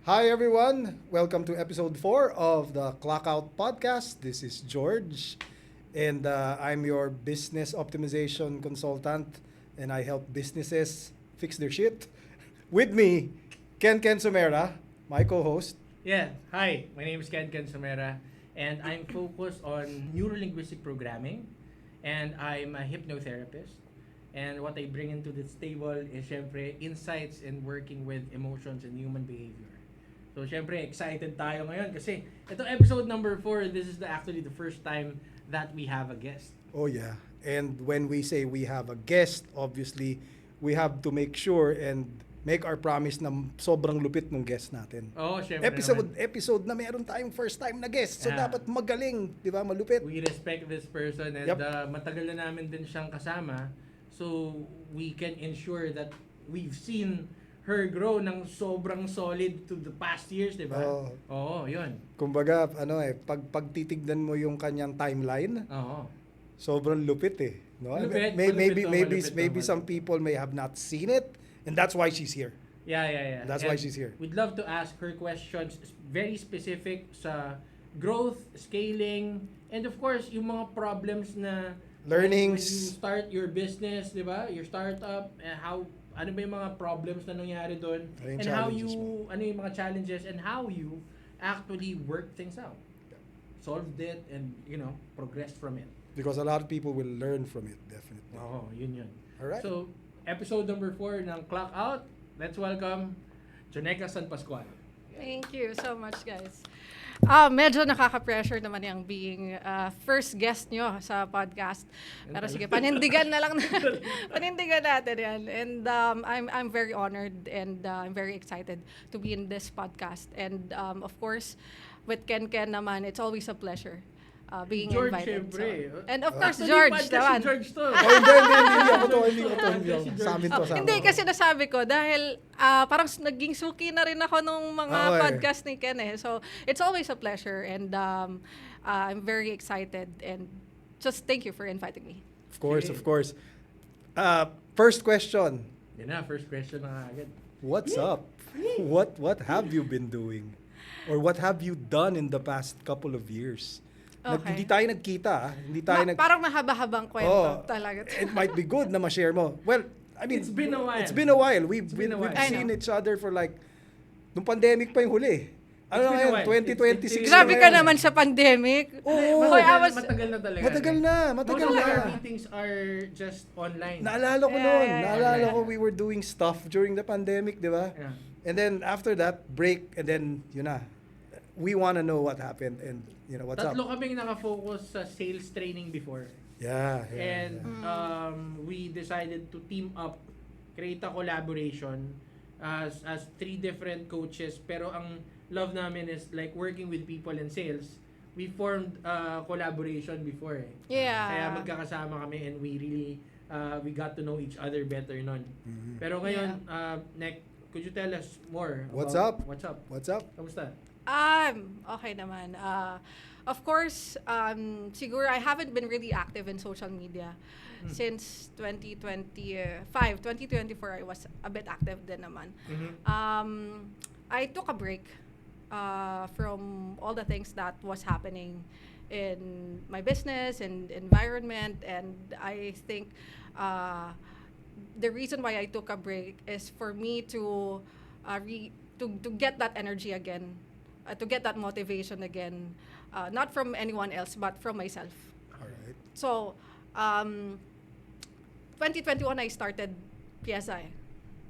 Hi everyone, welcome to episode 4 of the Clockout podcast. This is George and I'm your business optimization consultant and I help businesses fix their shit. With me, Ken Sumera, my co-host. Yeah, hi. My name is Ken Somera and I'm focused on neurolinguistic programming and I'm a hypnotherapist. And what I bring into this table is syempre insights in working with emotions and human behavior. So syempre excited tayo ngayon kasi ito episode number 4, this is actually the first time that we have a guest. Oh yeah, and when we say we have a guest, obviously we have to make sure and make our promise na sobrang lupit ng guest natin. Oh, syempre Episode na meron tayong first time na guest. So Yeah. dapat magaling, 'di ba? Malupit. We respect this person and Yep. matagal na namin din siyang kasama. So we can ensure that we've seen her grow ng sobrang solid to the past years, di ba? Oo. Oo, yun. Kumbaga, pag titignan mo yung kanyang timeline, Oo. sobrang lupit eh. No? Malupit, Maybe malupit. some people may have not seen it, and that's why she's here. Yeah. That's And why she's here. We'd love to ask her questions very specific sa growth, scaling, and of course, yung mga problems na Learnings. when you start your business, di ba? Your startup, ano ba yung mga problems na nangyari doon, Ano yung and how challenges you, ano yung mga challenges, and how you actually work things out. Solved it, and, progressed from it. Because a lot of people will learn from it, definitely. Oo, yun. Alright. So, episode number 4 ng Clock Out, let's welcome Joneca San Pascual. Thank you so much, guys. Medyo nakaka-pressure naman yung being first guest nyo sa podcast. Pero sige, panindigan na lang. Panindigan natin yan. And I'm very honored and I'm very excited to be in this podcast. And of course, with Ken naman, it's always a pleasure being George, invited. syempre. And of course, Actually, George podcast naman. Si George to. Oh, hindi ako to. Si Sa amin to. Hindi, kasi nasabi ko, dahil parang naging suki na rin ako nung mga Oo, podcast ni Ken eh. So, it's always a pleasure and I'm very excited and just thank you for inviting me. Of course, Sige. of course. First question. Yan na, first question na agad. What's up? What have you been doing? Or what have you done in the past couple of years? Okay. Hindi tayo nagkita, ah. Hindi tayo Parang mahaba-habang kwento Oh, talaga. It might be good na ma-share mo. Well, I mean, It's been a while. It's been a while. We've been a while. we've I seen know. each other for like nung pandemic pa yung huli. Ano It's na been a ngayon? while. 2026. It's- Grabe na ka ngayon. naman sa pandemic. Oo. Hoy, I was- Matagal na talaga. Matagal na. Most of na. our meetings are just online. Naalala ko Yeah, noon. yeah, yeah. Naalala Yeah. ko we were doing stuff during the pandemic, di ba? Yeah. And then after that, break, and then, yun na. We want to know what happened and, what's Tatlo up. kaming nakafocus sa sales training before. Yeah. And we decided to team up, create a collaboration as 3 different coaches. Pero ang love namin is like working with people in sales. We formed a collaboration before eh. Yeah. Kaya magkakasama kami and we really we got to know each other better nun. Mhm. Pero ngayon, Nick, could you tell us more? What's about up? What's up? What's up? Kamusta? Okay naman. Of course, siguro I haven't been really active in social media since 2024 I was a bit active din naman. I took a break from all the things that was happening in my business and environment, and I think the reason why I took a break is for me to to get that energy again, to get that motivation again, not from anyone else but from myself. All right. So, 2021 I started Piazza.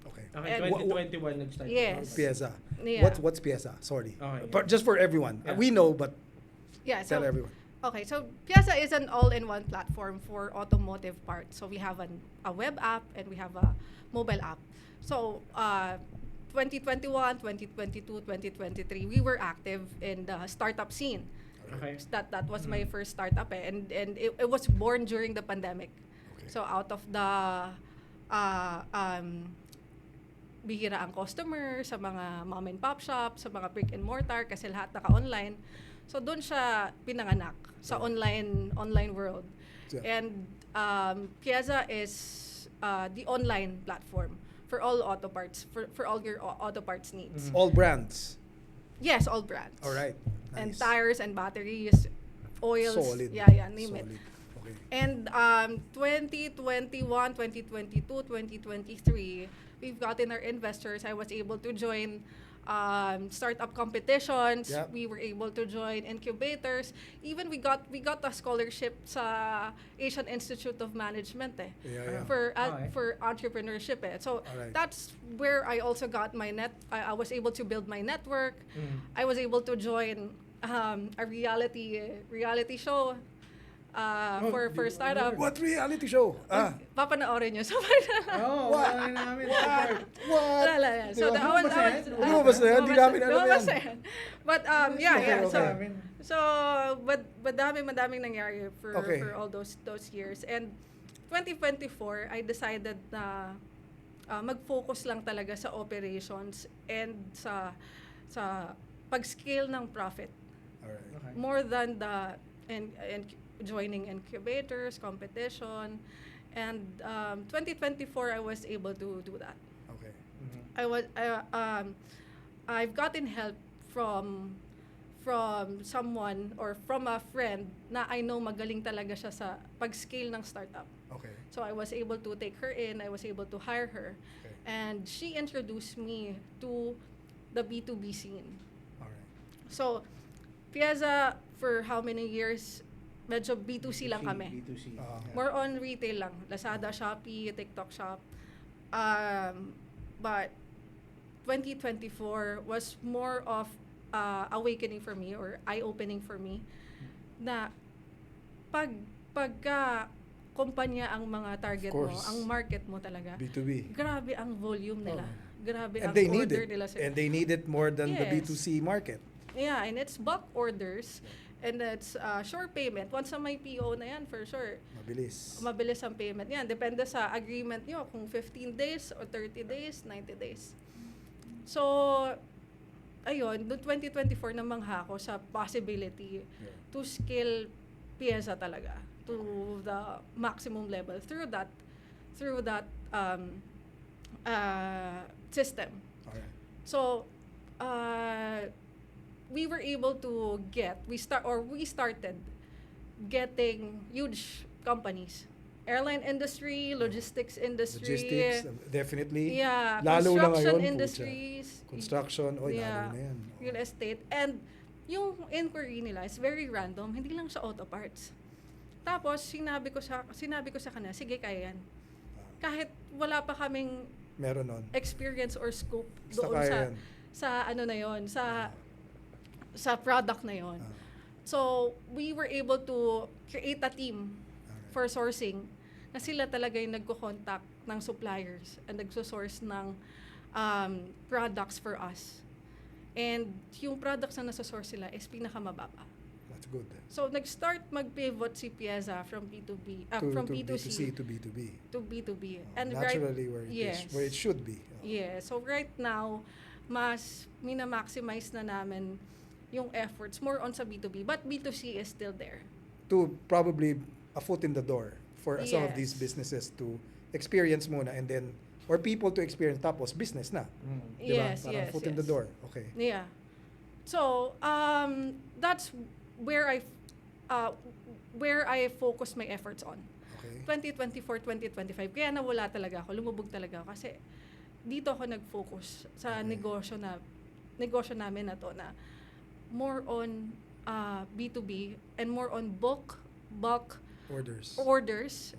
Okay. Okay, And- 2021 nag-start. Yes. Pieza. Yeah. What's Pieza? Sorry. Okay, yeah. But just for everyone. Yeah. We know, but Yeah, so tell everyone. okay, so Piazza is an all-in-one platform for automotive parts. So we have a web app and we have a mobile app. So 2021, 2022, 2023, we were active in the startup scene. Okay. That was my first startup eh. And it was born during the pandemic. Okay. So out of the bihira ang customer sa mga mom and pop shop, sa mga brick and mortar kasi lahat naka-online. So doon siya pinanganak sa online world. Yeah. And Piazza is the online platform for all auto parts, for all your auto parts needs. All brands. Yes, all brands. All right. And Nice. tires and batteries, oils. Solid. Yeah, name it. Solid. Okay. And 2021, 2022, 2023, we've gotten our investors. I was able to join startup competitions. Yep. We were able to join incubators. Even we got a scholarship sa Asian Institute of Management Yeah. Okay. for entrepreneurship So Alright. that's where I also got my I was able to build my network. Mm. I was able to join a reality show for startup. What reality show? Papanoorin nyo. So, Oh, wala namin support. What? wala. So, Diba? that was, Lumabas na yan? Di namin alam yan. lumabas na yan. But, yeah. Okay. So, but madaming nangyari for all those years. And 2024, I decided na mag-focus lang talaga sa operations and sa pag-scale ng profit. Alright. Okay. More than the and joining incubators, competition, and 2024 I was able to do that. Okay. Mhm. I've gotten help from someone or from a friend na I know magaling talaga siya sa pag-scale ng startup. Okay. So I was able to take her in, I was able to hire her, Okay. and she introduced me to the B2B scene. Alright. So, Piazza, for how many years, medyo B2C lang kami. B2C. Ah. Yeah. More on retail lang. Lazada, Shopee, TikTok Shop. But 2024 was more of awakening for me or eye-opening for me na pagka kumpanya ang mga target Of mo, course. ang market mo talaga, B2B. grabe ang volume nila. Grabe And ang they need order it. nila. And they need it more than the Yes. B2C market. Yeah, and it's bulk orders. And it's sure payment. Once na may PO na yan, for sure, Mabilis. mabilis ang payment yan. Depende sa agreement nyo, kung 15 days or 30 days, 90 days. So, ayun, noong 2024 namangha ako sa possibility Yeah. to scale Piazza talaga to the maximum level through that system. Alright. So, we were able to we started getting huge companies. Airline industry, logistics industry. Logistics, definitely. Yeah, Lalo na construction ngayon, industries. pucha. Construction, Yeah. lalo na yan. Real estate. And yung inquiry nila is very random. Hindi lang sa auto parts. Tapos, sinabi ko sa kanya, sige, kaya yan. Kahit wala pa kaming Meron nun. experience or scope Basta doon kaya sa yan. sa ano na yon, sa product na yon. Ah, So, we were able to create a team alright. for sourcing na sila talaga yung nagko-contact ng suppliers and nagsosource ng products for us. And yung products na nasosource sila is pinakamababa. That's good. So, nag-start mag-pivot si Piazza from B2B, from to B2C to B2B. to B2B. And And naturally where it is, where it should be. Yeah. So right now, mas mina-maximize na namin yung efforts more on sa B2B. But B2C is still there. To probably a foot in the door for some of Yes. these businesses to experience muna and then, or people to experience tapos business na. Mm. Diba? Yes, Parang yes, foot in the yes. door. Okay. Yeah. So, that's where I focus my efforts on. Okay. 2024, 2025. Kaya nawala talaga ako, lumubog talaga ako kasi dito ako nag-focus sa Okay. negosyo namin na to na more on B2B and more on bulk Orders. orders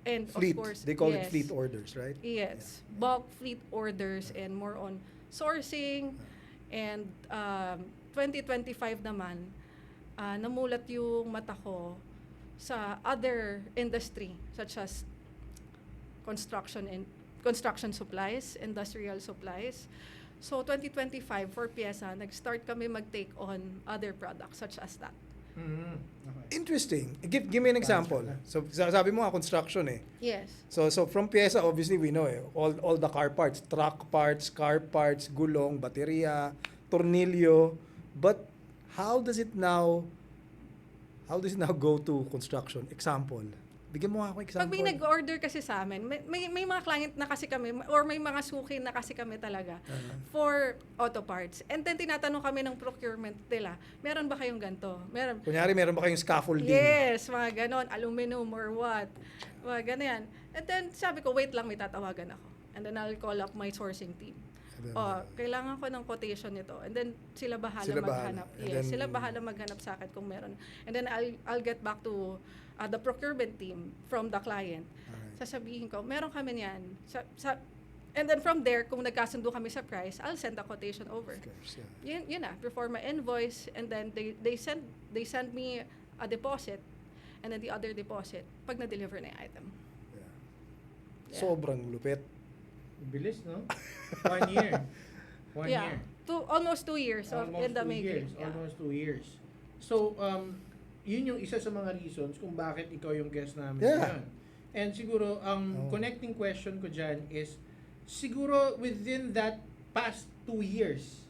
and Fleet. of course They call it yes. fleet orders, right? Yes, bulk fleet orders and more on sourcing. And 2025 naman, namulat yung mata ko sa other industry such as construction supplies, industrial supplies. So 2025 for Piazza, nag-start kami mag-take on other products such as that. Mm. Okay. Interesting. Give me an example. So sabi mo nga construction eh. Yes. So from Piazza, obviously we know all the car parts, truck parts, car parts, gulong, baterya, tornilyo. But how does it now go to construction? Example. Bigyan mo nga ako example. Pag may nag-order kasi sa amin, may mga client na kasi kami, or may mga suki na kasi kami talaga for auto parts. And then tinatanong kami ng procurement nila, meron ba kayong ganito? Meron. Kunyari, meron ba kayong scaffolding? Yes, mga ganon, aluminum or what. Mga ganyan. And then sabi ko, wait lang, may tatawagan ako. And then I'll call up my sourcing team. Kailangan ko ng quotation nito. And then sila bahala maghanap. Yes, sila bahala maghanap sa akin kung meron. And then I'll get back to the procurement team from the client. Alright. Sasabihin ko, meron kami niyan. And then from there, kung nagkasundo kami sa price, I'll send the quotation over. Of course, yeah. Yun na, perform my invoice, and then they send me a deposit, and then the other deposit pag na-deliver na yung item. Yeah. Yeah. Sobrang lupit. Bilis, no? 1 year. 1 year. Almost 2 years in the making. Yeah. Almost 2 years. So, yun yung isa sa mga reasons kung bakit ikaw yung guest namin Yeah. ngayon. And siguro, connecting question ko dyan is, siguro within that past 2 years,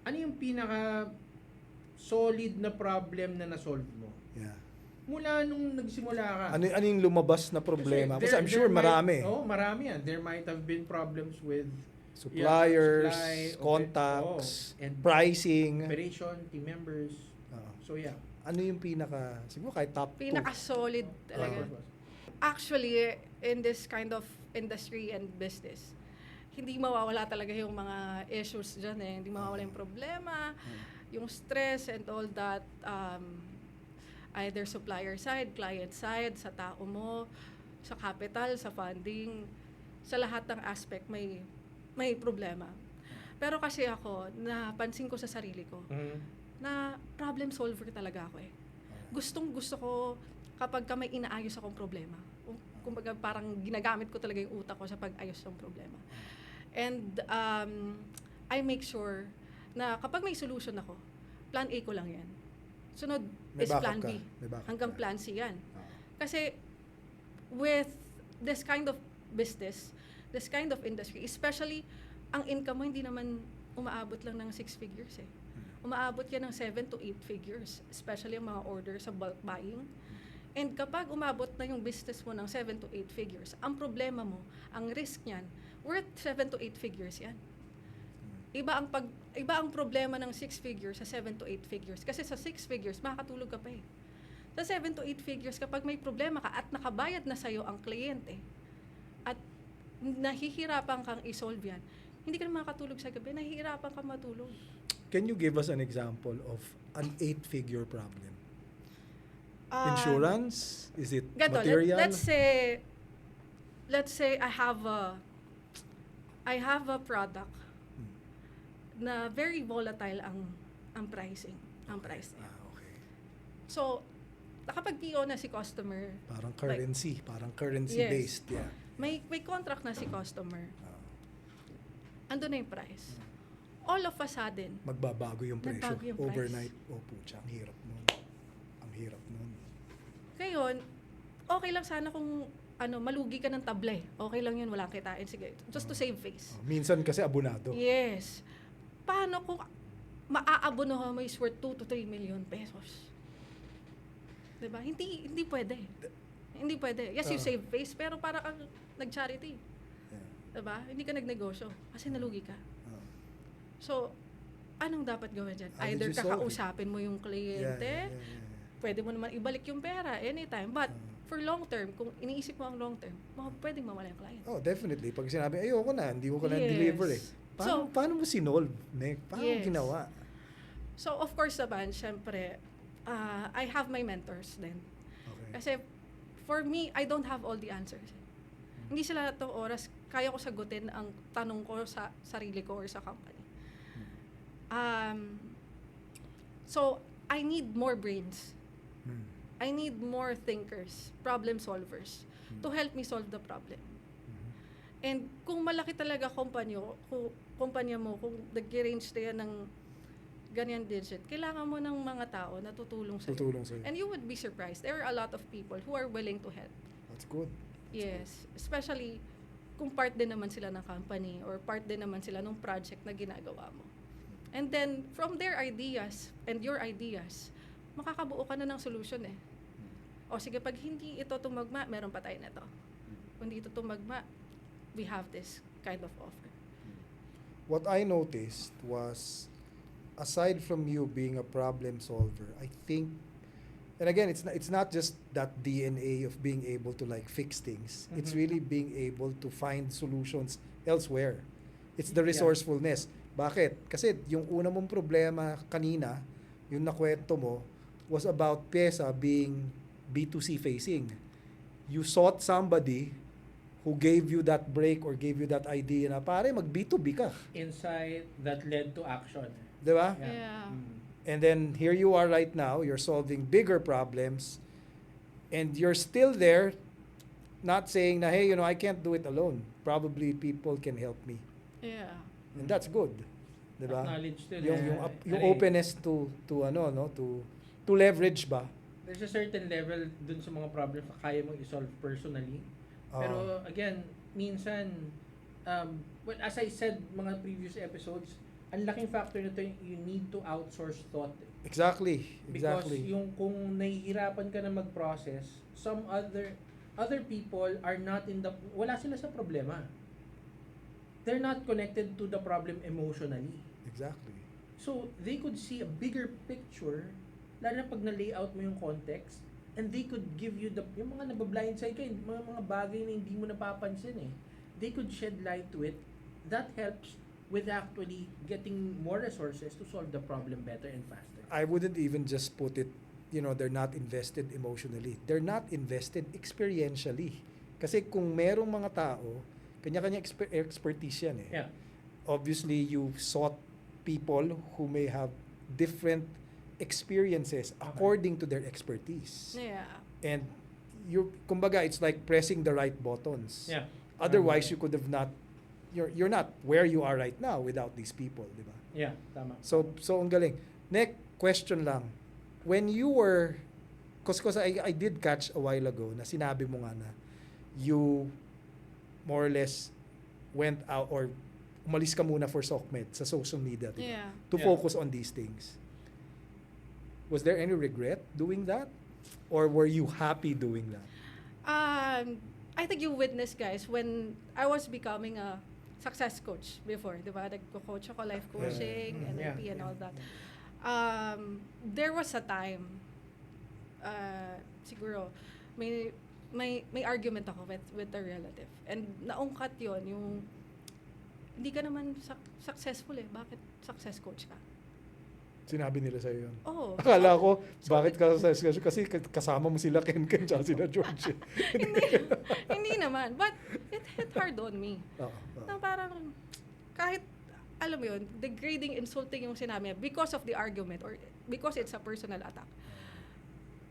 ano yung pinaka solid na problem na na-solve mo? Yeah. Mula nung nagsimula ka. Ano yung lumabas na problema? Kasi I'm sure marami. Marami yan. There might have been problems with Suppliers, supply, contacts, and pricing. operation, team members. Oo. So yeah. Ano yung siguro kahit top 2? Pinaka-solid talaga. What was? Actually, in this kind of industry and business, hindi mawawala talaga yung mga issues dyan eh. Hindi mawawala yung problema, yung stress and all that. Either supplier side, client side, sa tao mo, sa capital, sa funding, sa lahat ng aspect may problema. Pero kasi ako, napansin ko sa sarili ko, na problem solver talaga ako eh. Gusto ko kapag ka may inaayos akong problema. Kumbaga parang ginagamit ko talaga yung utak ko sa pag-ayos ng problema. And I make sure na kapag may solution ako, plan A ko lang yan. Sunod May is backup plan ka. B. May backup Hanggang ka. plan C yan. Kasi with this kind of business, this kind of industry, especially ang income mo hindi naman umaabot lang ng 6 figures eh. Umaabot yan ng 7 to 8 figures, especially ang mga order sa bulk buying. And kapag umabot na yung business mo ng 7 to 8 figures, ang problema mo, ang risk niyan, worth 7 to 8 figures yan. Iba ang problema ng 6 figures sa 7 to 8 figures. Kasi sa 6 figures, makakatulog ka pa eh. Sa 7 to 8 figures, kapag may problema ka at nakabayad na sa'yo ang kliyente, at nahihirapan kang isolve yan, hindi ka na makakatulog sa gabi, nahihirapan kang matulog. Can you give us an example of an 8-figure problem? Insurance? Is it Ganto, material? let's say I have a product na very volatile ang pricing, ang price niya. Okay. So, nakapag PO na si customer, Parang currency, Yes. based, yeah. may contract na si customer, andun na yung price. All of a sudden, Magbabago yung presyo. Nagbago yung price. Overnight. Oh, pucha, ang hirap nun. Ang hirap nun. ngayon, okay lang sana kung malugi ka ng tablay. Okay lang yun, walang kitain. Sige, just to save face. Minsan kasi abonado. Yes. Paano kung maaabonohan mo is worth 2 to 3 million pesos? Diba? Hindi pwede. Hindi pwede. Yes, you save face, pero para kang nag-charity. Yeah. Diba? Hindi ka nagnegosyo kasi nalugi ka. Oh. So, anong dapat gawin dyan? How did Either you solve it? kakausapin mo yung kliyente, pwede mo naman ibalik yung pera anytime. But, for long term, kung iniisip mo ang long term, pwedeng mawala yung client. Oh, definitely. Pag sinabi, ayoko na, hindi ko na Yes. deliver eh. Paano mo sinolve, Nick? Paano mo Yes. ginawa? So, of course naman, syempre, I have my mentors din. Okay. Kasi, for me, I don't have all the answers. Hindi sa lahat ng oras, kaya ko sagutin ang tanong ko sa sarili ko or sa company. So, I need more brains. I need more thinkers, problem solvers, to help me solve the problem. And kung malaki talaga kumpanya mo, kung nag-range na yan ng ganyan digit, kailangan mo ng mga tao na tutulong sa'yo. Tutulong sa'yo. And you would be surprised. There are a lot of people who are willing to help. That's good. Yes. Especially kung part din naman sila ng company or part din naman sila ng project na ginagawa mo. And then, from their ideas and your ideas, makakabuo ka na ng solution eh. o sige, pag hindi ito tumagma, meron pa tayo nito. Kung hindi ito tumagma, we have this kind of offer. What I noticed was, aside from you being a problem solver, I think, and again, it's not just that DNA of being able to like fix things. It's Mhm. really being able to find solutions elsewhere. It's the Yeah. resourcefulness. Bakit? Kasi yung una mong problema kanina, yung nakwento mo, was about PESA being B2C facing. You sought somebody who gave you that break or gave you that idea na pare, mag B2B ka. Insight that led to action. Di ba? Yeah. And then here you are right now, you're solving bigger problems, and you're still there, not saying na, hey, I can't do it alone. Probably people can help me. Yeah. And that's good. Di ba? Acknowledge din. Yung openness to to leverage ba? There's a certain level dun sa mga problems na kaya mong i-solve personally. Pero again, minsan, well, as I said mga previous episodes, ang laking factor nito you need to outsource thought. Exactly. Because Exactly. yung kung nahihirapan ka na mag-process, some other people are not wala sila sa problema. They're not connected to the problem emotionally. Exactly. So, they could see a bigger picture, lalo na pag na-layout mo yung context, and they could give you yung mga nabablindside ka, mga bagay na hindi mo napapansin eh. They could shed light to it. That helps with actually getting more resources to solve the problem better and faster. I wouldn't even just put it, they're not invested emotionally. They're not invested experientially. Kasi kung merong mga tao, kanya-kanya expertise yan eh. Yeah. Obviously, you sought people who may have different experiences according to their expertise. Yeah. And kumbaga, it's like pressing the right buttons. Yeah. Otherwise, you could have not, you're not where you are right now without these people, di ba? Yeah, tama. So ang galing. Next question lang. When you were, because I did catch a while ago na sinabi mo nga na you more or less went out or umalis ka muna for SOCMED sa social media, di ba? Yeah. To Yeah. focus on these things. Was there any regret doing that? Or were you happy doing that? I think you witnessed, guys, when I was becoming a success coach before, di ba? Nagko-coach ako, life coaching, Yeah. NLP and all that. There was a time, siguro, may argument ako with a relative. And naungkat yon yung, hindi ka naman successful eh. Bakit success coach ka? Sinabi nila sa'yo yun. Oh. Akala ko, so- bakit ka kasi kasama mo sila Ken tsaka sila George. Hindi naman. But it hit hard on me. Oo. Na parang, kahit, alam mo yun, degrading, insulting yung sinabi niya because of the argument or because it's a personal attack.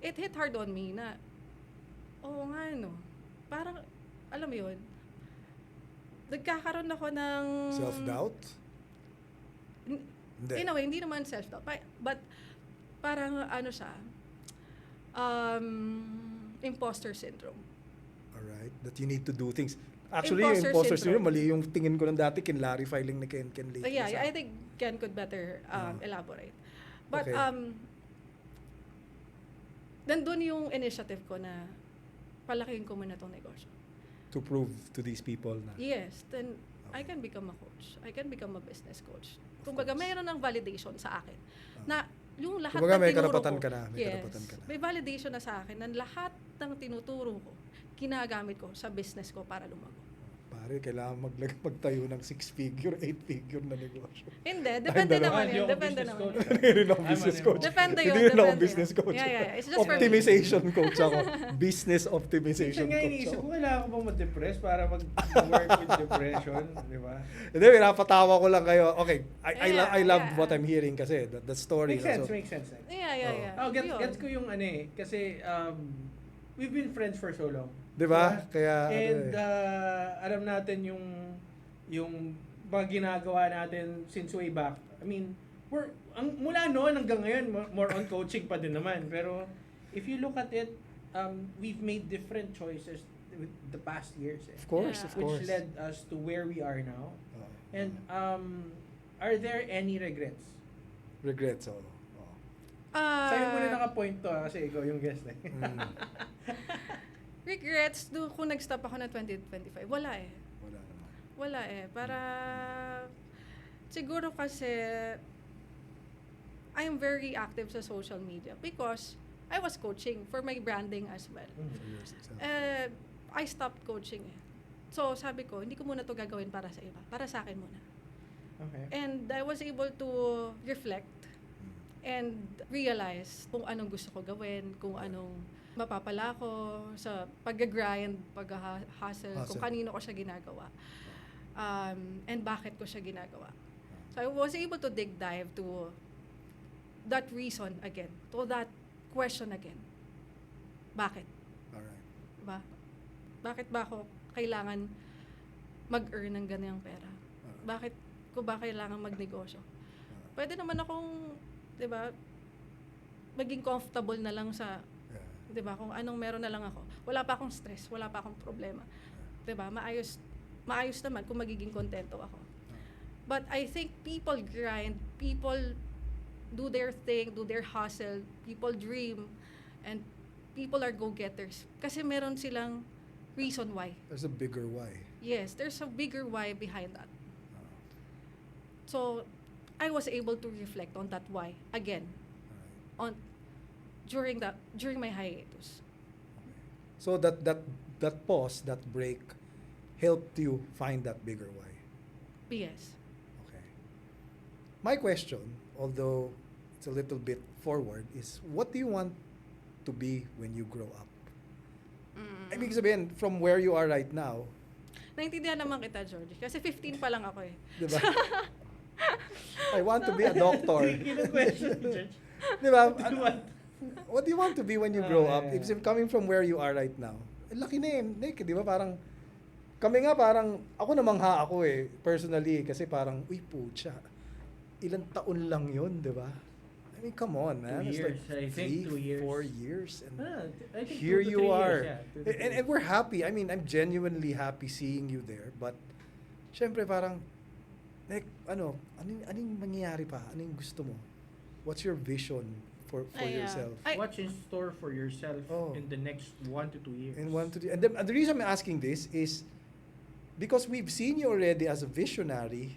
It hit hard on me na, oo nga, no. Parang, alam mo yun, nagkakaroon ako ng... Self-doubt? Hindi. In a way, hindi naman self-doubt. But, parang, ano siya, imposter syndrome. Alright, that you need to do things. Actually, yung Imposter imposter syndrome. syndrome, mali yung tingin ko ng dati, kinlarify lang ni Ken lately. Yeah, sa- I think Ken could better elaborate. But, Okay. nandun yung initiative ko na palakihin ko muna tong negosyo. To prove to these people na. Yes, then I Okay. can become a coach. I can become a business coach. Of Kumbaga, course. mayroon ng validation sa akin. Na yung lahat Kumbaga, ng may tinuro karapatan ko. ka na, may yes, karapatan ka na. may validation na sa akin na lahat ng tinuturo ko, ginagamit ko sa business ko para lumago. Pare, kailangan magtayo ng 6-figure, 8-figure na negosyo. Hindi, depende dalawa. naman Hindi yun. ako Depende business naman coach. yun. Hindi rin ako business coach. Depende yun. Hindi rin ako depende business yun. coach. Yeah. It's just for me. Optimization coach ako. Business optimization Minsan nga coach iniisip ako. ko, kailangan ko bang ma-depress para mag-work with depression, di ba? Hindi, pinapatawa ko lang kayo. Okay, I love Yeah. what I'm hearing kasi, the story. Makes sense, So, makes sense. Yeah. Oh, Yun. gets ko yung ano eh, kasi we've been friends for so long. di ba? Kaya, And alam natin yung mga ginagawa natin since way back. I mean, mula noon hanggang ngayon, more on coaching pa din naman. Pero if you look at it, we've made different choices with the past years. Eh, of course, Yeah. of course. which led us to where we are now. Oh. And are there any regrets? Regrets, oh. Sa'yo muna naka-point to kasi ikaw yung guest eh. Mm. Regrets, kung nag-stop ako na 2025, wala eh. Wala naman. Wala eh. Para, siguro kasi, I am very active sa social media because I was coaching for my branding as well. For yourself. I stopped coaching eh. So, sabi ko, hindi ko muna to gagawin para sa iba. Para sa akin muna. Okay. And I was able to reflect and realize kung anong gusto ko gawin, kung anong mapapala ko sa pag-grind, pag-hustle, kung Hustle. kanino ko siya ginagawa. And bakit ko siya ginagawa. So I was able to dive to that reason again, to that question again. Bakit? Alright. Ba? Bakit ba ako kailangan mag-earn ng ganyang pera? Bakit ko ba kailangan magnegosyo? Pwede naman akong, 'di ba, maging comfortable na lang sa, Yeah. 'di ba, kung anong meron na lang ako. Wala pa akong stress, wala pa akong problema. 'Di ba? Maayos naman kung magiging kontento ako. But I think people grind, people do their thing, do their hustle, people dream, and people are go-getters. Kasi meron silang reason why. There's a bigger why. Yes, there's a bigger why behind that. So, I was able to reflect on that why again Alright. during my hiatus. So that pause, that break, helped you find that bigger why. Yes. Okay. My question, although it's a little bit forward, is what do you want to be when you grow up? Ibig sabihin, from where you are right now, Naintindihan naman kita, George. Kasi 15 pa lang ako eh. di ba? I want to be a doctor. Tricky na question, Judge. Di ba? What do you want? What do you want to be when you grow up? Yeah. If coming from where you are right now, laki na eh, Nick, di ba? Parang, kami nga parang, ako namangha ako eh, personally, kasi parang, uy, pucha, ilang taon lang yun, di ba? I mean, come on, man. 2 It's years, like I think 2 years. 4 years. And I think here 2 to 3 you are. years, yeah. 2 to 3 And we're happy. I mean, I'm genuinely happy seeing you there. But, syempre parang, Nick, anong mangyayari pa? Anong gusto mo? What's your vision for yourself? What's in store for yourself Oh. in the next 1 to 2 years? And the reason I'm asking this is because we've seen you already as a visionary,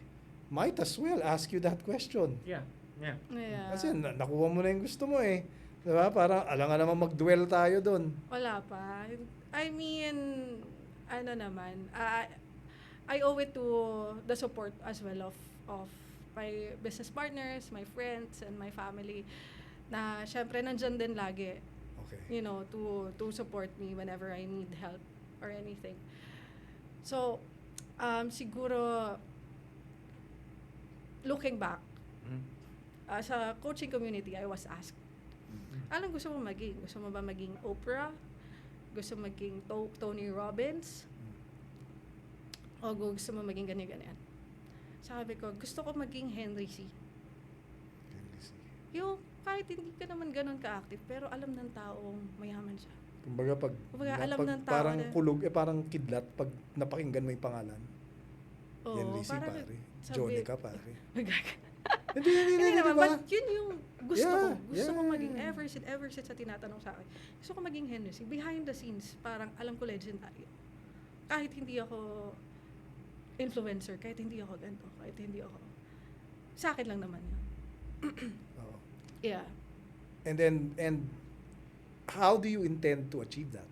might as well ask you that question. Yeah. Yeah. Kasi nakuha mo na yung gusto mo eh. Diba? Parang alangan naman mag-dwell tayo doon. Wala pa. I mean, ano naman, I owe it to the support as well of my business partners, my friends, and my family na syempre nandyan din lagi, Okay. you know, to support me whenever I need help or anything. So, siguro, looking back, sa coaching community, I was asked, anong gusto mo maging? Gusto mo ba maging Oprah? Gusto mo maging Tony Robbins? O gusto mo maging ganyan-ganyan? Sabi ko, gusto ko maging Henry C. Yung kahit hindi ka naman ganun ka-active, pero alam ng taong mayaman siya. Kumbaga Alam ng tao parang na- kulog, parang kidlat pag napakinggan mo yung pangalan. Oo, Henry C. parang pare. sabi- Jonica pare. Magag- Hindi, Hindi naman, diba? but yun yung gusto Yeah, ko. Gusto ko yeah. maging ever since sa tinatanong sa akin. Gusto ko maging Henry C. Behind the scenes, parang alam ko legendary. Kahit hindi ako influencer, kahit hindi ako ganito, kahit hindi ako. Sa akin lang naman yun. Oo. Yeah. And how do you intend to achieve that?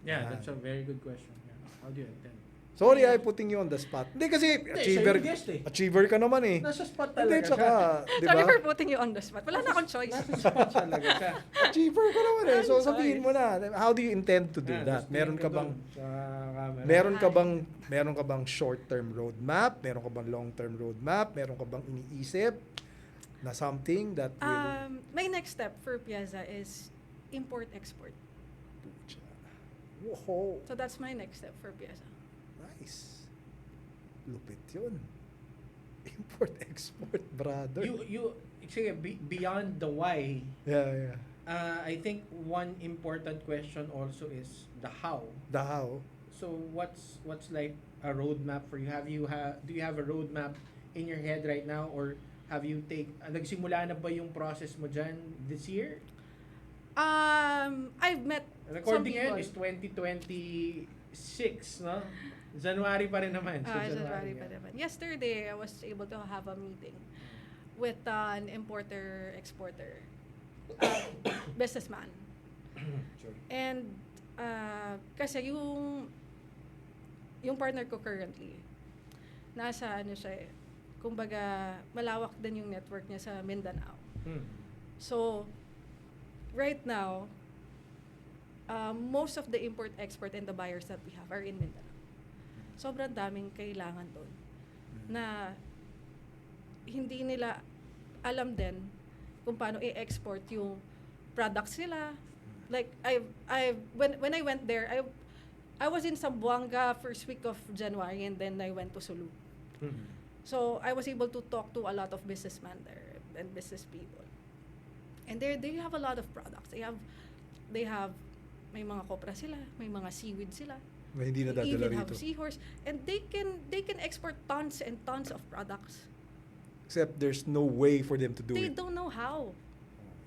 Yeah, that's a very good question. Yeah. How do you intend? Sorry, Yeah. I'm putting you on the spot. Hindi kasi siya yung guest eh. achiever ka naman eh. Nasa spot Hindi, talaga tsaka, siya. di Sorry ba? for putting you on the spot. Wala na akong choice. Nasa spot talaga siya. Achiever ka naman eh. So Ano sabihin choice? mo na, how do you intend to do Yeah, that? tapos Meron tingin ka bang dun sa camera. meron ka bang short-term roadmap? Meron ka bang long-term roadmap? Meron ka bang iniisip na something that will My next step for Piazza is import-export. Wow. So that's my next step for Piazza. Nice. Lupit yun. Import-export, brother. You sige, beyond the why, Yeah. I think one important question also is the how. The how. So what's like a roadmap for you? Do you have a roadmap in your head right now, or Have you nagsimula na ba yung process mo dyan this year? I've met Recording some ngayon people. is 2026, no? January pa rin naman. So January pa yeah. naman. Yesterday, I was able to have a meeting with an importer-exporter businessman. Sure. And kasi yung partner ko currently, nasa ano siya eh, kumbaga malawak din yung network niya sa Mindanao. Hmm. So, right now, most of the import-export and the buyers that we have are in Mindanao. Sobrang daming kailangan doon na hindi nila alam din kung paano i-export yung products nila. Like when I went there, I was in Zamboanga first week of January and then I went to Sulu. Hmm. So I was able to talk to a lot of businessmen there and business people. And they have a lot of products. They have may mga kopra sila, may mga seaweed sila. May hindi na They dadala even have rito. seahorse, and they can export tons and tons of products. Except there's no way for them to do They it. don't know how.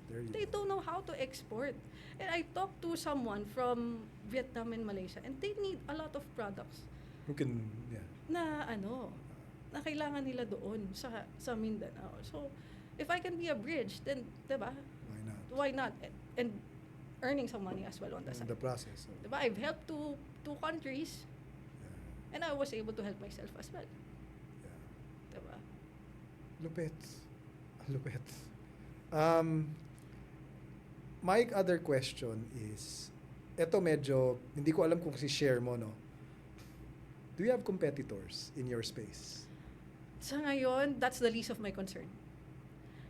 There you They go. don't know how to export. And I talked to someone from Vietnam and Malaysia, and they need a lot of products Who can, yeah. na kailangan nila doon sa Mindanao. So, if I can be a bridge, then, diba, Why not? why not? And earning some money as well on the In side. the process. So, Diba, I've helped two countries, yeah. and I was able to help myself as well. Yeah. Diba? Lupit. Lupit. My other question is, eto medyo, hindi ko alam kung si share mo, no? Do you have competitors in your space? Sa ngayon, that's the least of my concern.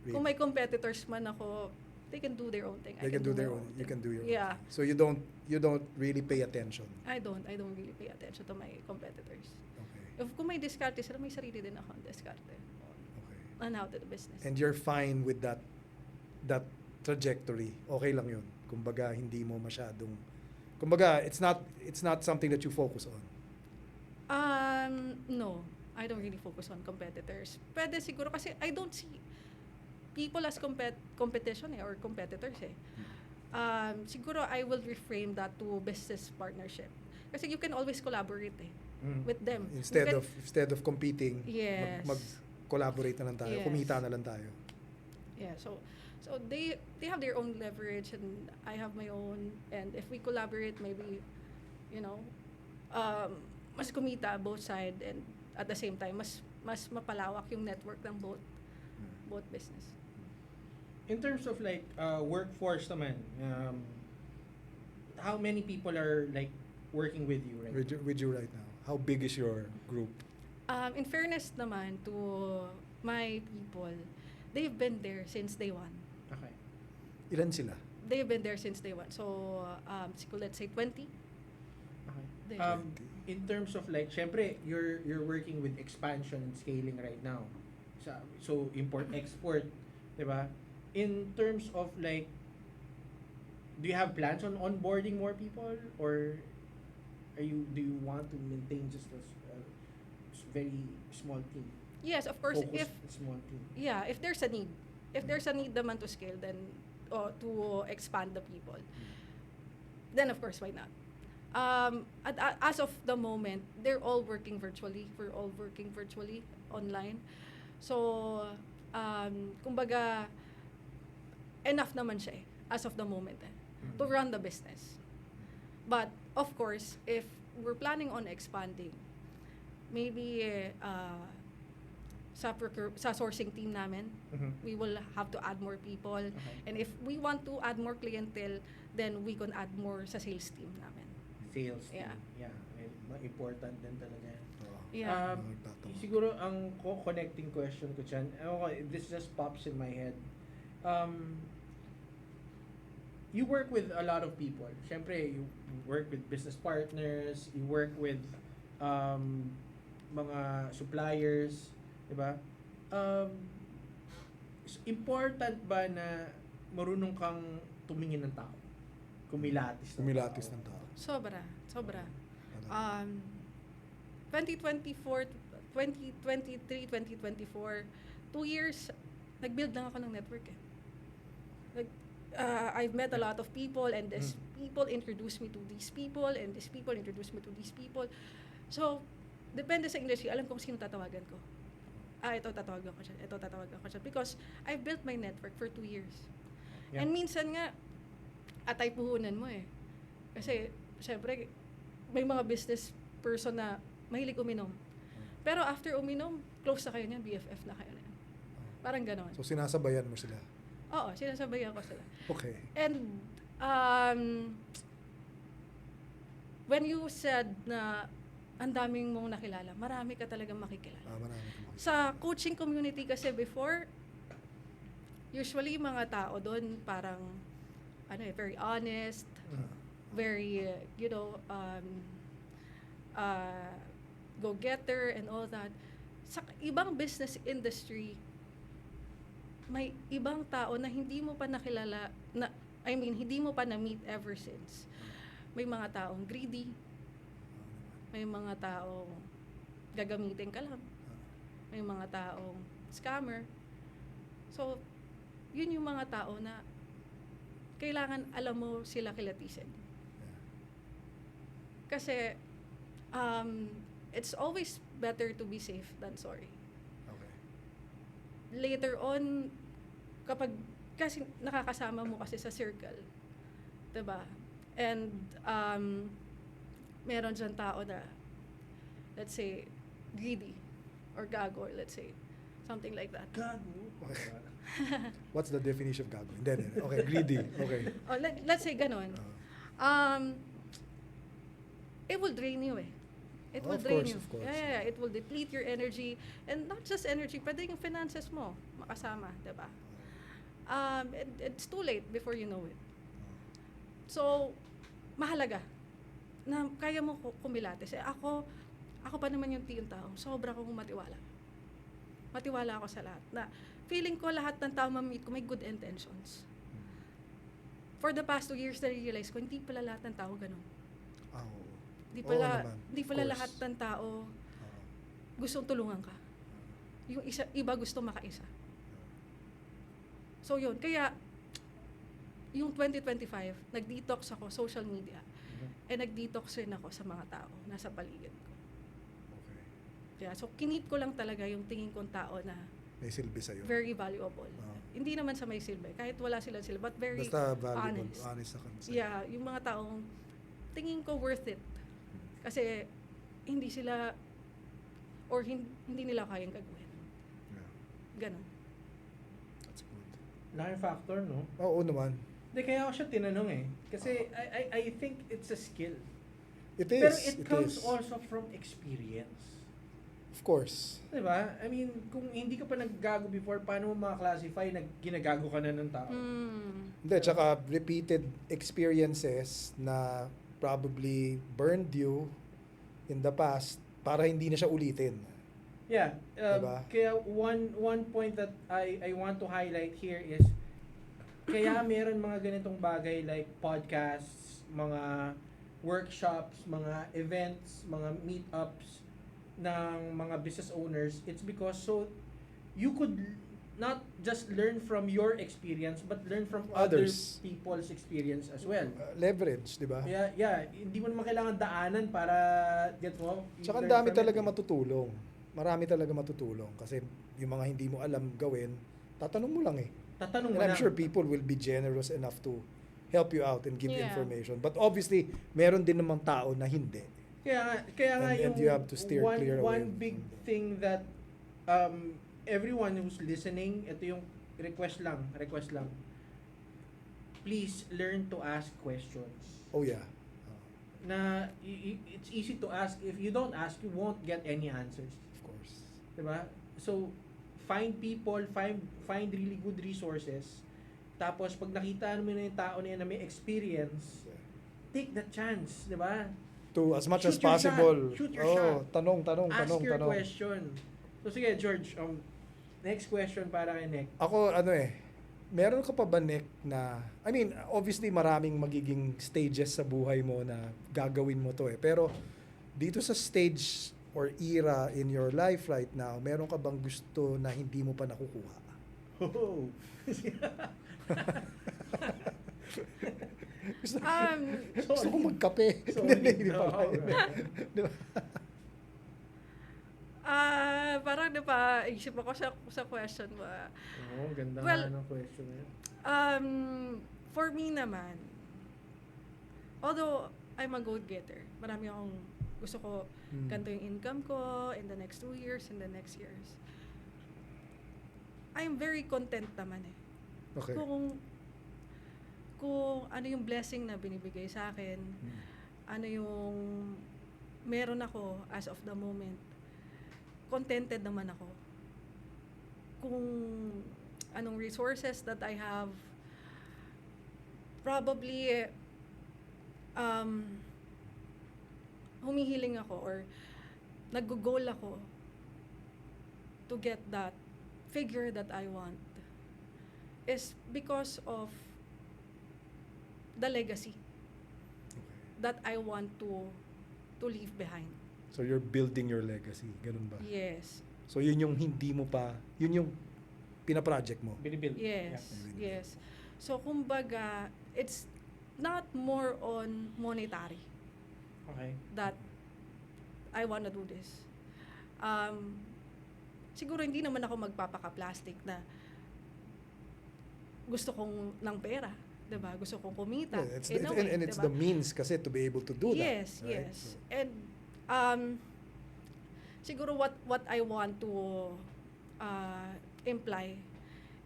Really? Kung may competitors man ako, they can do their own thing. They I can do their my own, you thing. can do your Yeah. own thing. So you don't really pay attention. I don't really pay attention to my competitors. Okay. If kung may diskarte sila, may sarili din ako ang diskarte Okay. on how to do business. And you're fine with that trajectory. Okay lang 'yun. Kumbaga hindi mo masyadong it's not something that you focus on. No. I don't really focus on competitors. Pwede siguro kasi I don't see people as competition or competitors eh. Siguro I will reframe that to business partnership. Kasi you can always collaborate with them. You Instead of competing, Yes. mag-collaborate na lang tayo, Yes. kumita na lang tayo. Yeah, so they have their own leverage and I have my own, and if we collaborate, maybe mas kumita both side, and at the same time mas mapalawak yung network ng both business. In terms of like workforce naman, how many people are like working with you right now? With you right now. How big is your group? In fairness naman to my people, they've been there since day one. Okay. Ilan sila? They've been there since day one. So, let's say 20. Okay. There. In terms of like, syempre, you're working with expansion and scaling right now. So import-export, di ba? In terms of like, do you have plans on onboarding more people, or do you want to maintain just a very small team? Yes, of course. Focus small team. If there's a need naman to scale, then to expand the people, then of course why not? As of the moment, they're all working virtually. We're all working virtually online. So, kumbaga, enough naman siya as of the moment to run the business. But of course, if we're planning on expanding, maybe sa sourcing team namin, we will have to add more people. Okay. And if we want to add more clientele, then we can add more sa sales team namin. Sales team. Yeah. Important din talaga yan. Yeah. Siguro ang connecting question ko dyan, this just pops in my head. You work with a lot of people. Siyempre, you work with business partners, you work with mga suppliers, di ba? Important ba na marunong kang tumingin ng tao? Kumilatis Kumilatis ng tao. Sobra. 2023, 2024, 2 years, nag-build lang ako ng network eh. I've met a lot of people, and these people introduced me to these people, and these people introduced me to these people. So, depende sa industry, alam kong sino tatawagan ko. Ito tatawagan ko siya, ito tatawagan ko siya. Because I built my network for 2 years. Yeah. And minsan nga, atay puhunan mo eh. Kasi, syempre, may mga business person na mahilig uminom. Pero after uminom, close na kayo niyan, BFF na kayo na. Parang ganon. So sinasabayan mo sila. Oo, sinasabayan ko sila. Okay. And when you said na ang daming mong nakilala, marami ka talagang makikilala. Marami kang makikita. Sa coaching community kasi before, usually mga tao doon parang very honest, very go-getter and all that. Sa ibang business industry, may ibang tao na hindi mo pa nakilala, hindi mo pa na-meet ever since. May mga taong greedy, may mga taong gagamitin ka lang, may mga taong scammer. So, yun yung mga tao na kailangan alam mo sila kilatisin. Kasi, it's always better to be safe than sorry. Okay. Later on, kasi nakakasama mo kasi sa circle, diba? And meron dyan tao na, let's say, greedy or gago, or let's say, something like that. Okay. What's the definition of gago? Hindi. Okay, greedy. Okay. Or let's say ganon. It will drain you eh. It will Of drain course, you. of course. Yeah, it will deplete your energy. And not just energy, pwede yung finances mo makasama, diba? It's too late before you know it. So, mahalaga na kaya mo kumilates. Ako pa naman yung tao. Sobra kong matiwala. Matiwala ako sa lahat. Na feeling ko lahat ng tao ma-meet ko may good intentions. For the past 2 years, na-realize ko, hindi pala lahat ng tao ganun. Hindi pala lahat ng tao gustong tulungan ka. Yung iba gusto makaisa. So yun, kaya yung 2025, nag-detox ako social media. Nag-detox rin ako sa mga tao nasa paligid ko. Okay. Kaya so kinip ko lang talaga yung tingin kong tao na May silbi sa'yo. very valuable. Hindi naman sa may silbi, kahit wala sila but very Basta valuable. honest. Honest ako sa'yo. Yeah, yung mga taong tingin ko worth it. Kasi hindi sila or hindi nila kayang gagawin. Yeah. Ganon. That's good. Laking factor, no? Oo naman. Hindi, kaya ako siya tinanong eh. Kasi I think it's a skill. It is. Pero it comes is. also from experience. Of course. Diba? I mean, kung hindi ka pa naggago before, paano mo makaklasify na ginagago ka na ng tao? Hindi, tsaka repeated experiences na probably burned you in the past para hindi na siya ulitin. Yeah. Diba? Kaya one point that I want to highlight here is kaya meron mga ganitong bagay like podcasts, mga workshops, mga events, mga meetups ng mga business owners. It's because so you could not just learn from your experience but learn from other Others. people's experience as well. Leverage, di ba? Yeah, hindi mo naman kailangan daanan para get mo. You Tsaka ang learn dami from talaga it. matutulong. Marami talaga matutulong. Kasi yung mga hindi mo alam gawin, tatanong mo lang eh. Tatanong And mo I'm na. sure people will be generous enough to help you out and give Yeah. information. But obviously, meron din namang tao na hindi. Kaya nga And yung you have to steer clear away one big from that. thing that everyone who's listening, ito yung request lang. Please learn to ask questions. Oh yeah. Na it's easy to ask. If you don't ask, you won't get any answers. Of course. Diba? So, find people, find really good resources. Tapos, pag nakita mo na yung tao na yan na may experience, Yeah. take the chance, diba? To as much as Shoot your possible. shot. Shoot your oh, shot. tanong. Ask your tanong. question. So, sige, George, next question para kay Nick. Ako, meron ka pa ba, Nick, na, I mean, obviously maraming magiging stages sa buhay mo na gagawin mo to eh. Pero, dito sa stage or era in your life right now, meron ka bang gusto na hindi mo pa nakukuha? Oh. Gusto ko magkape. Hindi pa kaya. Di ba? Parang isip ako sa question mo. Ganda Well, nga ng question na yun. For me naman, although I'm a go-getter, marami akong gusto ko, ganito yung income ko in the next 2 years, in the next years. I'm very content naman eh. Okay. Kung ano yung blessing na binibigay sa akin, ano yung meron ako as of the moment, contented naman ako. Kung anong resources that I have, probably humihiling ako or nag-goal ako to get that figure that I want is because of the legacy that I want to leave behind. So you're building your legacy, ganun ba? Yes. So yun yung hindi mo pa, yun yung pina-project mo. Binibuild. Yes. Yeah. Yes. So kumbaga, it's not more on monetary Okay. that I wanna do this. Siguro hindi naman ako magpapaka-plastic na gusto kong ng pera, 'di ba? Gusto kong kumita. Yeah, in a way, and it's diba? the means kasi to be able to do that. Yes, right? yes. So, And siguro what I want to imply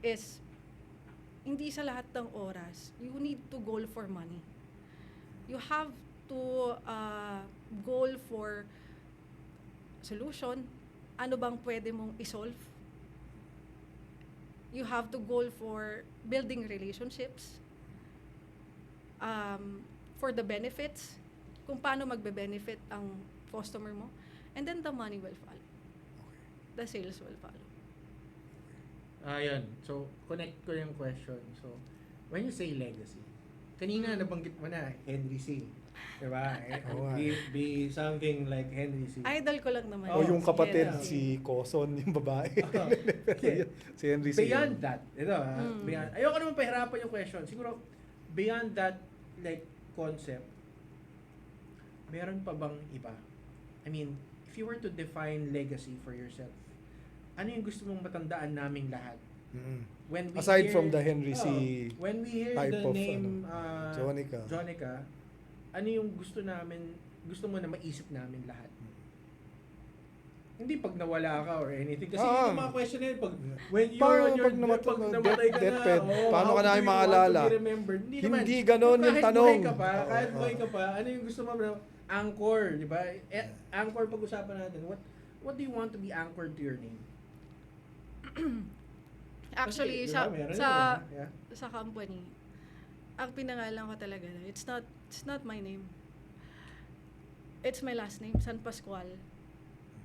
is hindi sa lahat ng oras you need to goal for money. You have to goal for solution. Ano bang pwede mong isolve? You have to goal for building relationships. For the benefits, kung paano magbe-benefit ang customer mo, and then the money will follow. The sales will follow. Ayun. So, connect ko yung question. So, when you say legacy, kanina nabanggit mo na Henry C. Diba? Oo nga. Be something like Henry C. Idol ko lang naman. o yung kapatid yeah. si Coson, yung babae. Okay. Si Henry C. Beyond that, Mm. beyond, ayoko naman pahirapan yung question. Siguro, beyond that, like, concept, meron pa bang iba? I mean, if you were to define legacy for yourself, ano yung gusto mong matandaan naming lahat? Mm. When we Aside hear- from the Henry C. when we hear type the of, name Jonica. ano yung gusto mo na maisip namin lahat? Hindi pag nawala ka or anything. Kasi yung mga question na yun, when you're Paano on your pag namatay- pag namatay ka deathbed, na, paano how ka do namin you maalala? want to be remembered? Hindi naman. Hindi ganon yung tanong. Kahit buhay ka pa, ano yung gusto mo, bro? Anchor, di ba? Anchor, pag-usapan natin. What do you want to be anchored to your name? Actually, Kasi, sa di ba, meron sa yun, yeah. sa company, ang pinangalan ko talaga, it's not my name. It's my last name, San Pascual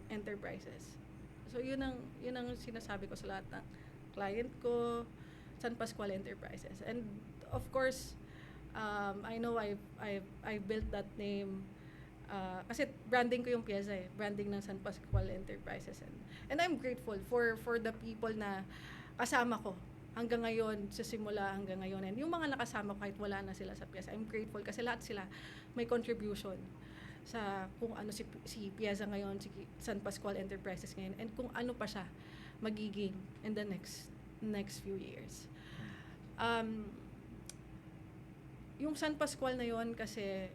Enterprises. So yun ang sinasabi ko sa lahat ng client ko, San Pascual Enterprises. And of course, I know I built that name kasi branding ko yung pyesa eh, branding ng San Pascual Enterprises. And I'm grateful for the people na kasama ko hanggang ngayon, sa simula hanggang ngayon. And yung mga nakasama ko kahit wala na sila sa pyesa, I'm grateful kasi lahat sila may contribution sa kung ano si Piazza ngayon, si San Pascual Enterprises ngayon, and kung ano pa siya magiging in the next few years. Yung San Pascual na yon kasi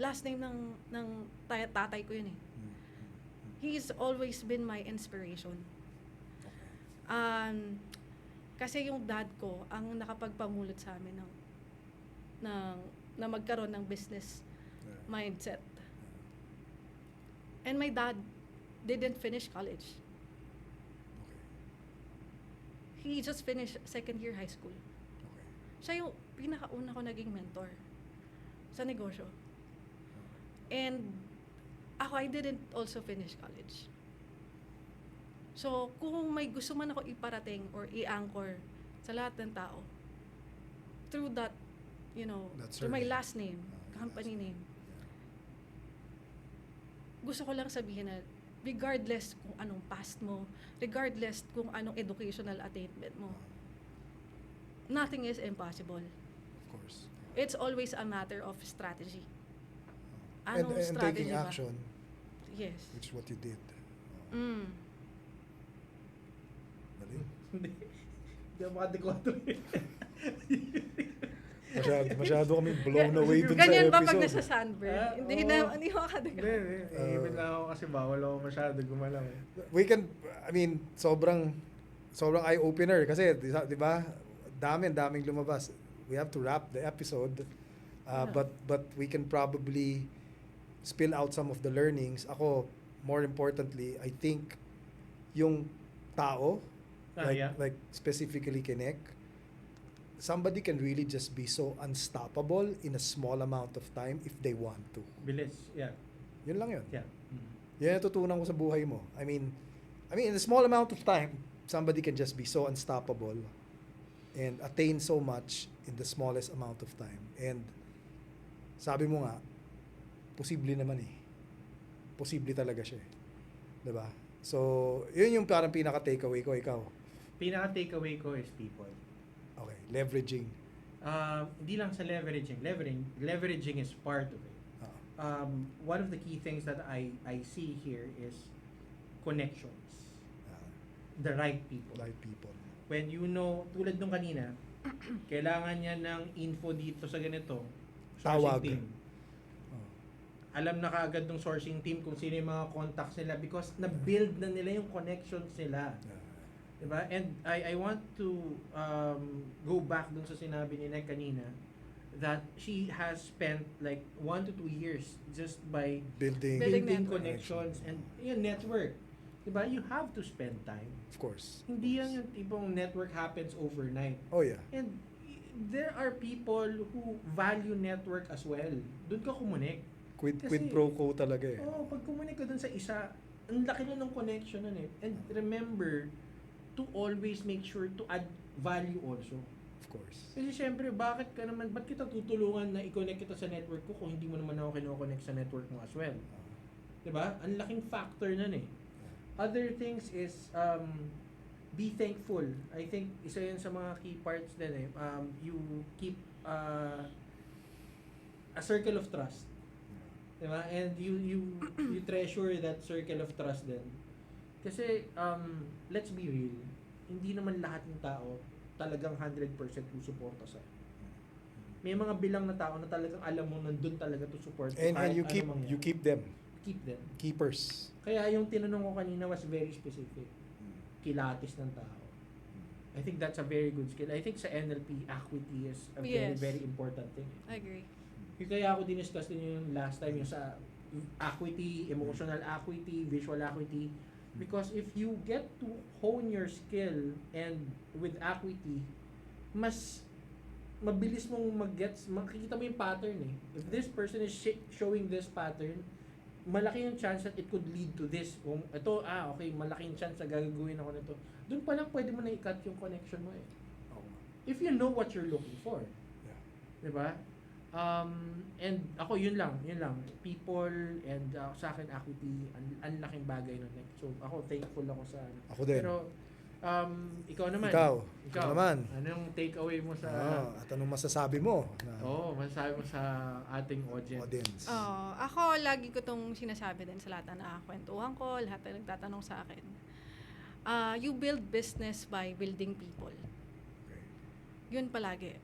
last name ng tatay ko yun eh. He's always been my inspiration. Kasi yung dad ko ang nakapagpamulot sa amin na magkaroon ng business mindset. And my dad didn't finish college. He just finished second year high school. Siya yung pinakauna ko naging mentor sa negosyo. And ako, I didn't also finish college. So, kung may gusto man ako iparating or i-anchor sa lahat ng tao, through that, That's through my her last name, company name, gusto ko lang sabihin na regardless kung anong past mo, regardless kung anong educational attainment mo, nothing is impossible. Of course. It's always a matter of strategy. And Anong taking strategy ba? action, Yes. which is what you did. Galing. Hindi ako makadekoto eh. Masyado kami blown away dun sa Ganyan ba pag episode. nasa sunburn? Ah, Hindi oo. na, hindi mo makadagan. Even lang ako kasi bawal ako masyado gumalaw eh. We can, I mean, sobrang eye-opener kasi, di ba, daming lumabas. We have to wrap the episode. Yeah. But we can probably spill out some of the learnings. Ako, more importantly, I think yung tao, like specifically Kinek, somebody can really just be so unstoppable in a small amount of time if they want to. Bilis, yeah. Yun lang yun. Yeah. Yan ang natutunan ko sa buhay mo. I mean, in a small amount of time, somebody can just be so unstoppable and attain so much in the smallest amount of time. And sabi mo nga, posible naman eh. Posible talaga siya eh. Diba? So, yun yung parang pinaka-takeaway ko. Ikaw. Pinaka-takeaway ko is people. Okay. Leveraging. Hindi lang sa leveraging. Leveraging is part of it. One of the key things that I see here is connections. The right people. Right people. When you know, tulad nung kanina, kailangan niya ng info dito sa ganito, Tawag. sourcing team. Oh. Alam na kaagad ng sourcing team kung sino yung mga contacts nila because na-build na nila yung connections nila. Yeah. Diba? And I want to go back dun sa sinabi ni Nek kanina that she has spent like 1 to 2 years just by Building. Building building network. connections and yung network. Diba? You have to spend time. Of course. Hindi yan yung tipong network happens overnight. Oh yeah. And there are people who value network as well. Doon ka kumunik. Quid Kasi- pro quo talaga eh. Oo, pag kumunik ka dun sa isa, ang laki na ng connection nun eh. And remember to always make sure to add value also. Of course. Kasi syempre, ba't kita tutulungan na i-connect kita sa network ko kung hindi mo naman ako kinoconnect sa network mo as well? Diba? Ang laking factor nun eh. Other things is, be thankful. I think isa yun sa mga key parts din eh. You keep a circle of trust. Diba? And you treasure that circle of trust din. Kasi, let's be real, hindi naman lahat ng tao talagang 100% susuporta sa'yo. May mga bilang na tao na talagang alam mo nandun talaga to support you And kahit you ano mangyari. you keep them. Keep them. Keepers. Kaya yung tinanong ko kanina was very specific. Kilatis ng tao. I think that's a very good skill. I think sa NLP, equity is a very, Yes. very important thing. I agree. Yung kaya ako diniscuss din yung last time yung sa equity, emotional equity, visual equity. Because if you get to hone your skill and with equity, mas mabilis mong mag-gets, makikita mo yung pattern eh. If this person is showing this pattern, malaki yung chance that it could lead to this. Kung ito, okay, malaking chance na gagawin ako nito. Doon pa lang pwede mo na i-cut yung connection mo eh. If you know what you're looking for. Yeah. Diba? And ako, yun lang. People and sa akin, equity, ang laking bagay nun. So, ako, thankful ako sa Ako din. Pero, ikaw naman. Ikaw naman. Anong takeaway mo sa... At anong masasabi mo? masasabi mo sa ating audience. Ako, lagi ko tong sinasabi din sa lahat na nakakwentuhan ko, lahat na nagtatanong sa akin. You build business by building people. Okay. Yun palagi.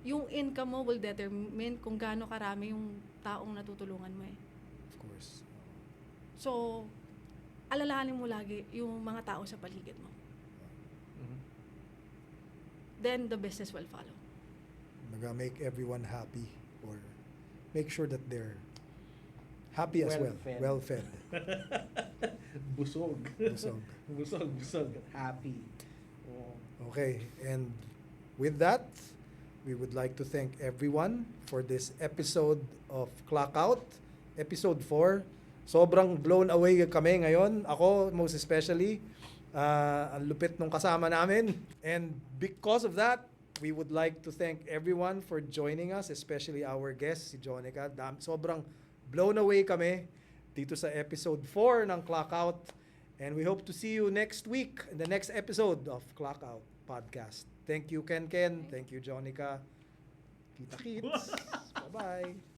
Yung income mo will determine kung gaano karami yung taong natutulungan mo eh. Of course. So, alalahanin mo lagi yung mga tao sa paligid mo. Mhm. Then, the business will follow. Make everyone happy or make sure that they're happy as well. Well-fed. Well fed. Busog. Busog. Busog. Happy. Oh. Okay, and with that, we would like to thank everyone for this episode of Clock Out, episode 4. Sobrang blown away kami ngayon. Ako, most especially, ang lupit nung kasama namin. And because of that, we would like to thank everyone for joining us, especially our guest, si Jonica. Sobrang blown away kami dito sa episode 4 ng Clock Out. And we hope to see you next week in the next episode of Clock Out Podcast. Thank you, Ken. Thank you, Jonica. Kita-kits. Bye-bye.